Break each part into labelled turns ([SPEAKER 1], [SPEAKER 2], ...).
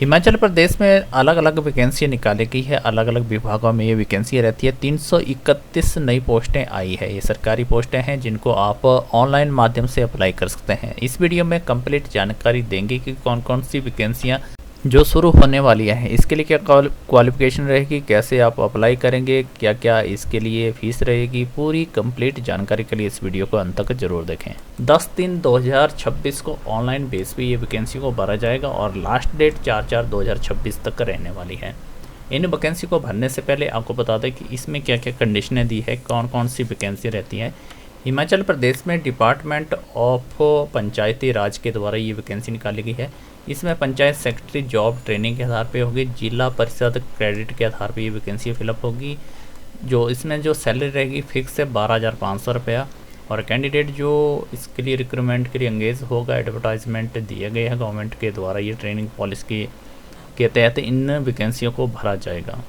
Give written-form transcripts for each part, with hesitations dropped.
[SPEAKER 1] हिमाचल प्रदेश में अलग अलग वैकेंसी निकाली गई है। अलग अलग विभागों में ये वैकेंसी रहती है। 331 नई पोस्टें आई है। ये सरकारी पोस्टें हैं जिनको आप ऑनलाइन माध्यम से अप्लाई कर सकते हैं। इस वीडियो में कंप्लीट जानकारी देंगे कि कौन कौन सी वैकेंसियाँ जो शुरू होने वाली है, इसके लिए क्या क्वालिफिकेशन रहेगी, कैसे आप अप्लाई करेंगे, क्या क्या इसके लिए फ़ीस रहेगी। पूरी कंप्लीट जानकारी के लिए इस वीडियो को अंत तक जरूर देखें। 10/3/2026 को ऑनलाइन बेस पे ये वैकेंसी को भरा जाएगा और लास्ट डेट 4/4/2026 तक रहने वाली है। इन वैकेंसी को भरने से पहले आपको बता दें कि इसमें क्या क्या कंडीशनें दी है, कौन कौन सी वैकेंसी रहती हैं। हिमाचल प्रदेश में डिपार्टमेंट ऑफ पंचायती राज के द्वारा ये वैकेंसी निकाली गई है। इसमें पंचायत सेक्रेटरी जॉब ट्रेनिंग के आधार पे होगी। जिला परिषद क्रेडिट के आधार पे ये वैकेंसी फिलअप होगी। जो इसमें जो सैलरी रहेगी फिक्स है 12,500 रुपया। और कैंडिडेट जो इसके लिए रिक्रूटमेंट के लिए एंगेज होगा, एडवर्टाइजमेंट दिए गए हैं गवर्नमेंट के द्वारा। ये ट्रेनिंग पॉलिसी के तहत इन वैकेंसियों को भरा जाएगा।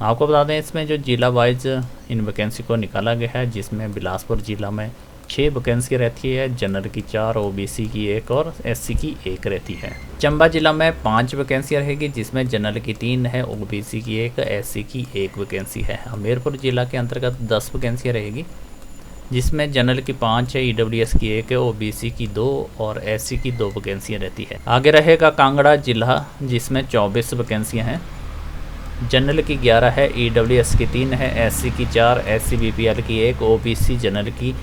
[SPEAKER 1] आपको बता दें इसमें जो जिला वाइज इन वैकेंसी को निकाला गया है, जिसमें बिलासपुर जिला में 6 वैकेंसी रहती है, जनरल की 4, ओबीसी की 1 और एससी की 1 रहती है। चंबा जिला में 5 वैकेंसियाँ रहेगी, जिसमें जनरल की 3 है, ओबीसी की 1, एससी की 1 वैकेंसी है। हमीरपुर जिला के अंतर्गत 10 वैकेंसियाँ रहेगी, जिसमें जनरल की 5 है, ईडब्ल्यूएस की 1 है, ओबीसी की 2 और एससी की 2 वैकेंसियाँ रहती है। आगे रहेगा कांगड़ा जिला, जिसमें 24 वैकेंसियाँ हैं। जनरल की 11 है, ईडब्ल्यूएस की 3 है, एससी की 4, एससी बीपीएल की 1, ओबीसी जनरल की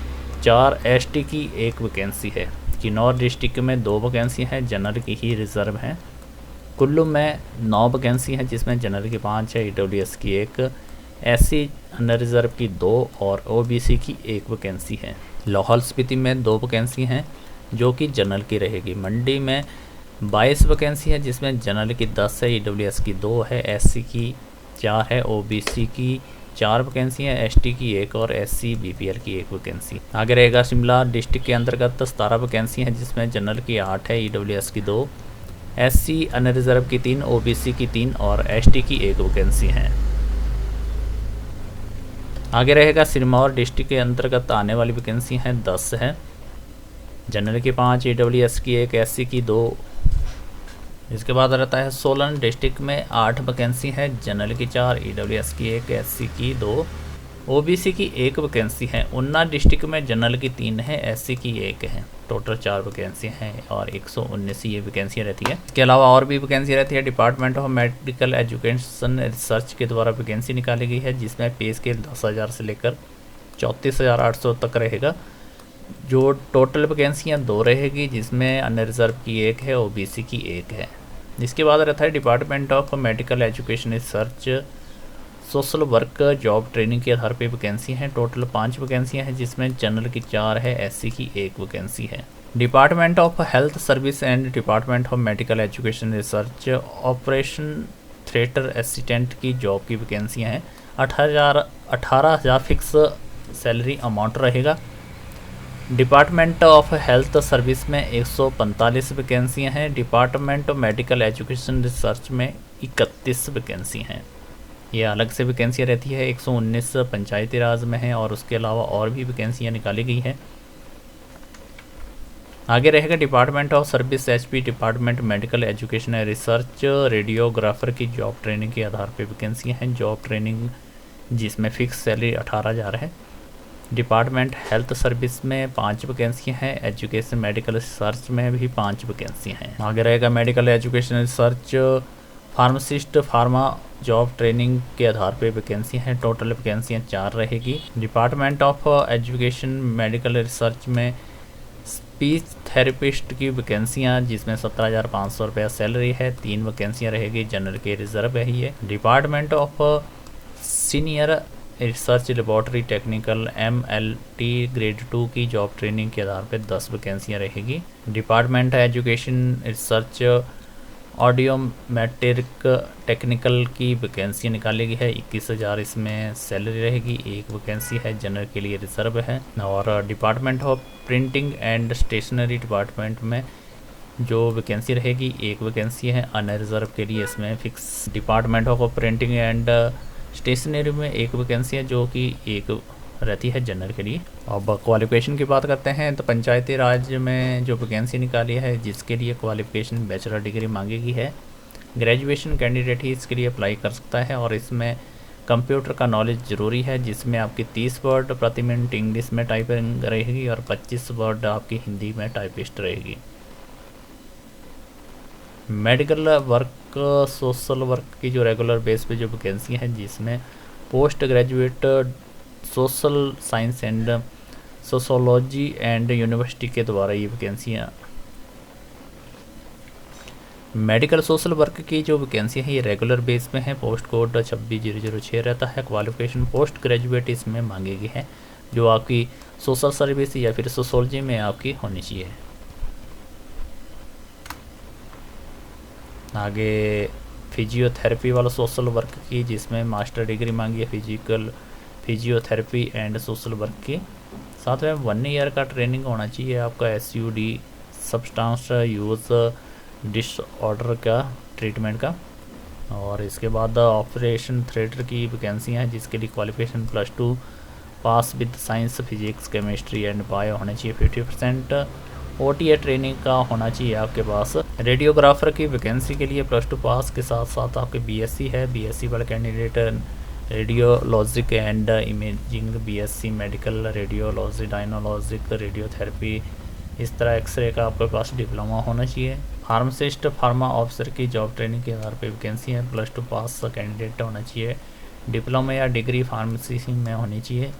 [SPEAKER 1] 4, एसटी की 1 वैकेंसी है। किन्नौर डिस्ट्रिक्ट में 2 वैकेंसी हैं, जनरल की ही रिजर्व हैं। कुल्लू में 9 वैकेंसी हैं, जिसमें जनरल की 5 है, ईडब्ल्यूएस की 1, एससी अनरिजर्व रिजर्व की 2 और ओबीसी की 1 वैकेंसी है। लाहौल स्पीति में 2 वैकेंसी हैं, जो कि जनरल की रहेगी। मंडी में 22 वैकेंसी है, जिसमें जनरल की 10 है, ईडब्ल्यूएस की 2 है, एससी की 4 है, ओबीसी की 4 वैकेंसी है, एसटी की 1 और एससी बीपीएल की 1 वैकेंसी। आगे रहेगा शिमला डिस्ट्रिक्ट के अंतर्गत 17 वैकेंसी हैं, जिसमें जनरल की 8 है, ईडब्ल्यूएस की 2, एससी अनरिजर्व की 3, ओबीसी की 3 और एसटी की 1 वैकेंसी हैं। आगे रहेगा सिरमौर डिस्ट्रिक्ट के अंतर्गत आने वाली वैकेंसी हैं 10 है, जनरल की 5, ईडब्ल्यूएस की 1, एससी की 2। इसके बाद रहता है सोलन डिस्ट्रिक्ट में 8 वैकेंसी है, जनरल की 4, ईडब्ल्यूएस की 1, एससी की 2, ओबीसी की 1 वैकेंसी है। उन्ना डिस्ट्रिक्ट में जनरल की 3 है, एससी की 1 है। टोटल 4 वैकेंसी हैं और 119 ये वैकेंसियाँ रहती है। इसके अलावा और भी वैकेंसी रहती है। Department of medical education research के द्वारा वैकेंसी निकाली गई है, जिसमें पे स्केल 10,000 से लेकर 34,800 तक रहेगा। जो टोटल वैकेंसियाँ 2 रहेगी, जिसमें अनरिजर्व की 1 है, ओबीसी की 1 है। इसके बाद रहता है department of medical education research social work job training के आधार पे वैकेंसी हैं। टोटल 5 वैकेंसियाँ हैं, जिसमें जनरल की 4 है, एससी की 1 वैकेंसी है। Department of health service and department of medical education research operation theatre assistant की जॉब की वैकेंसियाँ हैं। 18,000 फिक्स सैलरी अमाउंट रहेगा। डिपार्टमेंट ऑफ हेल्थ सर्विस में 145 वैकेंसियाँ हैं। Department of medical education research में 31 वैकेंसी हैं। ये अलग से वैकेंसियाँ रहती है। 119 पंचायती राज में है और उसके अलावा और भी वैकेंसियाँ निकाली गई हैं। आगे रहेगा department of service HP, department medical education and research radiographer की जॉब ट्रेनिंग के आधार पर वैकेंसियाँ हैं। जॉब ट्रेनिंग जिसमें फिक्स सैलरी 18,000 है। डिपार्टमेंट हेल्थ सर्विस में 5 वैकेंसियाँ हैं। एजुकेशन मेडिकल रिसर्च में भी 5 वैकेंसियाँ हैं। आगे रहेगा medical education research pharmacist pharma job training के आधार पे वैकेंसी हैं। टोटल वैकेंसियाँ 4 रहेगी। Department of education medical research में स्पीच थेरेपिस्ट की वैकेंसियाँ, जिसमें 17,500 रुपया सैलरी है। 3 वैकेंसियाँ रहेगी, जनरल के रिजर्व है ये। Department of senior research laboratory technical MLT grade 2 की जॉब ट्रेनिंग के आधार पर 10 वैकेंसियाँ रहेगी। Department education research audiometric technical की वैकेंसी निकाली गई है। 21,000 इसमें सैलरी रहेगी। 1 वैकेंसी है, जनरल के लिए रिजर्व है। और department of printing and stationery department में जो वैकेंसी रहेगी, 1 वैकेंसी है, अनरिजर्व के लिए इसमें fix. Department of printing and stationery में 1 वैकेंसी है, जो कि 1 रहती है जनरल के लिए। अब क्वालिफ़िकेशन की बात करते हैं तो पंचायती राज में जो वैकेंसी निकाली है जिसके लिए क्वालिफ़िकेशन बैचलर डिग्री मांगी गई है। ग्रेजुएशन कैंडिडेट ही इसके लिए अप्लाई कर सकता है और इसमें कंप्यूटर का नॉलेज ज़रूरी है, जिसमें आपकी 30 वर्ड प्रति मिनट इंग्लिश में टाइपिंग रहेगी और 25 वर्ड आपकी हिंदी में टाइपिस्ट रहेगी। मेडिकल वर्क, सोशल वर्क की जो रेगुलर बेस पे जो वैकेंसी है जिसमें post graduate social science and sociology and university के द्वारा ये वैकेंसियाँ। मेडिकल सोशल वर्क की जो वैकेंसी है ये रेगुलर बेस पे है, पोस्ट कोड 26006 रहता है। क्वालिफिकेशन पोस्ट ग्रेजुएट इसमें मांगी गई है जो आपकी सोशल सर्विस या फिर सोशोलॉजी में आपकी होनी चाहिए। आगे फिजियोथेरेपी वाला सोशल वर्क की जिसमें मास्टर डिग्री मांगी है फिजियोथेरेपी एंड सोशल वर्क की। साथ में 1 ईयर का ट्रेनिंग होना चाहिए आपका SUD सब्सटेंस यूज़ डिसऑर्डर का ट्रीटमेंट का। और इसके बाद ऑपरेशन थिएटर की वैकेंसी हैं जिसके लिए qualification +2 pass with science physics chemistry and bio होना चाहिए। 50% OTA ट्रेनिंग का होना चाहिए आपके पास। रेडियोग्राफर की वैकेंसी के लिए +2 पास के साथ साथ आपके BSc है। BSc वाले candidate radiologic and imaging, BSc medical radiology, डायनोलॉजिक रेडियोथेरेपी, इस तरह एक्सरे का आपके पास डिप्लोमा होना चाहिए। फार्मासिस्ट फार्मा ऑफिसर की जॉब ट्रेनिंग के आधार पर वैकेंसी है। +2 पास कैंडिडेट होना चाहिए। डिप्लोमा या डिग्री फार्मेसी में होनी चाहिए।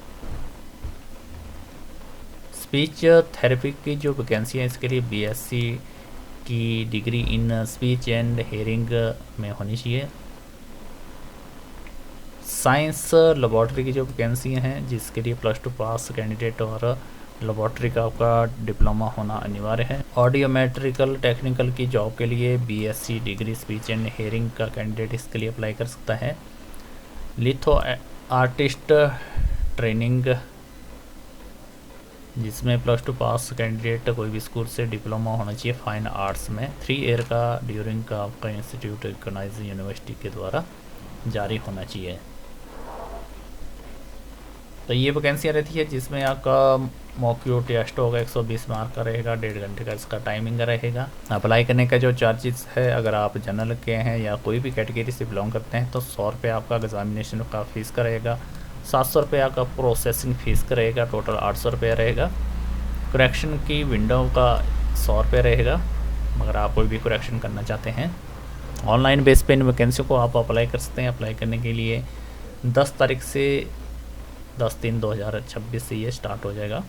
[SPEAKER 1] स्पीच थेरेपी की जो वैकेंसी है इसके लिए BSc की degree in speech and hearing में होनी चाहिए। साइंस लेबॉर्ट्री की जो वैकेंसी हैं जिसके लिए +2 पास कैंडिडेट और लेबॉर्ट्री का आपका डिप्लोमा होना अनिवार्य है। ऑडियोमेट्रिकल टेक्निकल की जॉब के लिए BSc degree speech and hearing का कैंडिडेट इसके लिए अप्लाई कर सकता है। लिथो आर्टिस्ट ट्रेनिंग जिसमें +2 पास कैंडिडेट कोई भी स्कूल से डिप्लोमा होना चाहिए फाइन आर्ट्स में। 3 ईयर का ड्यूरिंग का आपका इंस्टीट्यूट रिकॉग्नाइज्ड यूनिवर्सिटी के द्वारा जारी होना चाहिए। तो ये वैकेंसियाँ रहती है जिसमें आपका मॉक टेस्ट होगा, 120 मार्क का रहेगा, 1.5 घंटे का इसका टाइमिंग रहेगा। अप्लाई करने का जो चार्जेस है अगर आप जनरल के हैं या कोई भी कैटेगरी से बिलोंग करते हैं तो 100 रुपये आपका एग्जामिनेशन का फ़ीस का रहेगा, 700 रुपये आपका प्रोसेसिंग फ़ीस का रहेगा, टोटल 800 रुपये रहेगा। करेक्शन की विंडो का 100 रुपये रहेगा अगर आप कोई भी करेक्शन करना चाहते हैं। ऑनलाइन बेस पे इन वैकेंसियों को आप अप्लाई कर सकते हैं। अप्लाई करने के लिए 10 तारीख से 10/3/2026 से ये स्टार्ट हो जाएगा।